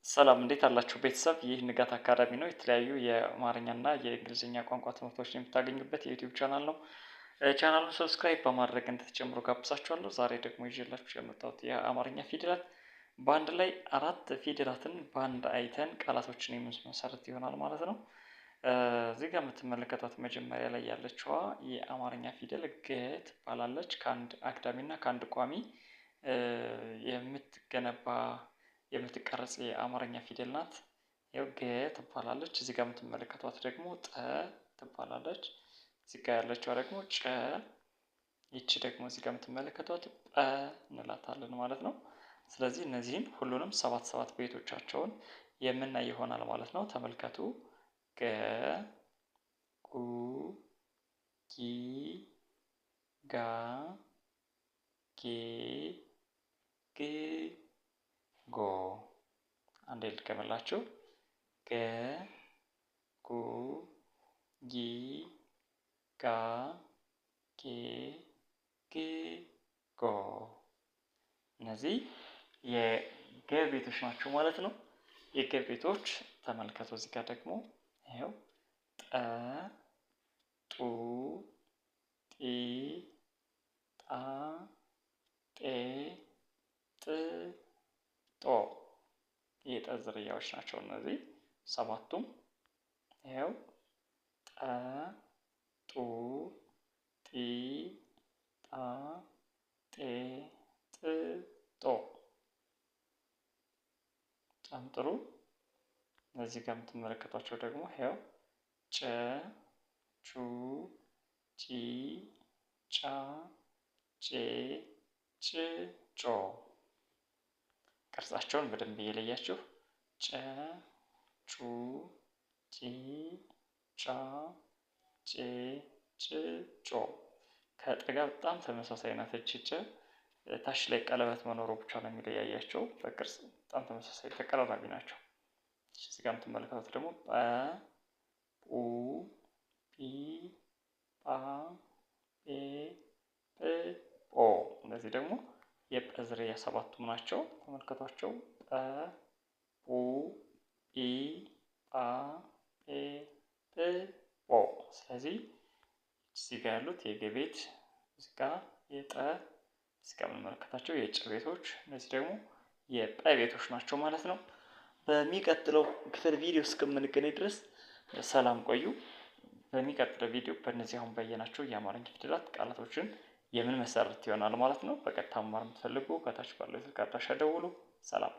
ሰላም እንዴት አላችሁ ቤተሰብ? ይህ ንጋት አካዳሚ ነው። የተለያዩ የአማርኛና የእንግሊዝኛ ቋንቋ ትምህርቶችን የምታገኙበት የዩቲዩብ ቻናል ነው። ቻናሉን ሰብስክራይብ በማድረግ እንድትጀምሩ ጋብዛችኋለሁ። ዛሬ ደግሞ ይዤላችሁ የመጣሁት የአማርኛ ፊደላት በአንድ ላይ 4 ፊደላትን በአንድ አይተን ቃላቶችን የምንመሰርት ይሆናል ማለት ነው። እዚህ ጋር የምትመለከቷት መጀመሪያ ላይ ያለችዋ የአማርኛ ፊደል ገ ትባላለች። ከአንድ አግዳሚና ከአንድ ቋሚ የምትገነባ የምትቀረጽ የአማርኛ ፊደል ናት። ያው ገ ትባላለች። እዚህ ጋር የምትመለከቷት ደግሞ ጠ ትባላለች። እዚህ ጋር ያለችዋ ደግሞ ጨ፣ ይቺ ደግሞ እዚህ ጋር የምትመለከቷት ጰ እንላታለን ማለት ነው። ስለዚህ እነዚህን ሁሉንም 7 ቤቶቻቸውን የምናይ ይሆናል ማለት ነው። ተመልከቱ። ገ፣ ጉ፣ ጊ፣ ጋ፣ ጌ፣ ግ፣ ጎ። አንዴ ልድገምላችሁ። ገ፣ ጉ፣ ጊ፣ ጋ፣ ጌ፣ ግ፣ ጎ። እነዚህ የገ ቤቶች ናቸው ማለት ነው። የገ ቤቶች ተመልከቱ። እዚህ ጋር ደግሞ ይኸው ጠ፣ ጡ፣ ጢ፣ ጣ፣ ጤ፣ ጥ፣ ጦ የጠ ዝርያዎች ናቸው እነዚህ 7ቱም። ይኸው ጠ፣ ጡ፣ ጢ፣ ጣ፣ ጤ፣ ጥ፣ ጦ። በጣም ጥሩ። እነዚህ ጋር የምትመለከቷቸው ደግሞ ይኸው ጨ፣ ቹ፣ ጪ፣ ጫ፣ ጬ፣ ጭ፣ ጮ። ቅርጻቸውን በደንብ እየለያችሁ ጨ፣ ጩ፣ ጪ፣ ጫ፣ ጬ፣ ጭ፣ ጮ። ከጠ ጋር በጣም ተመሳሳይ ናት። እቺ ጨ ታች ላይ ቀለበት መኖሩ ብቻ ነው የሚለያያቸው። በቅርጽ በጣም ተመሳሳይ ተቀራራቢ ናቸው። እዚህ ጋር የምትመለከቱት ደግሞ ጰ፣ ጱ፣ ጲ፣ ጳ፣ ጴ፣ ጵ፣ ጶ። እነዚህ ደግሞ የጰ ዝርያ 7ቱም ናቸው። ተመልከቷቸው። ጰ፣ ጱ፣ ጲ፣ ጳ፣ ጴ፣ ጵ፣ ጶ። ስለዚህ እዚህ ጋር ያሉት የገ ቤት፣ እዚህ ጋር የጠ፣ እዚህ ጋር የምንመለከታቸው የጨ ቤቶች፣ እነዚህ ደግሞ የጰ ቤቶች ናቸው ማለት ነው። በሚቀጥለው ክፍል ቪዲዮ እስከምንገናኝ ድረስ ሰላም ቆዩ። በሚቀጥለው ቪዲዮ በእነዚህ አሁን ባየናቸው የአማርኛ ፊደላት ቃላቶችን የምን መሰረት ይሆናል ማለት ነው። በቀጥታ መማር የምትፈልጉ ከታች ባለው የስልክ አድራሻ ደውሉ። ሰላም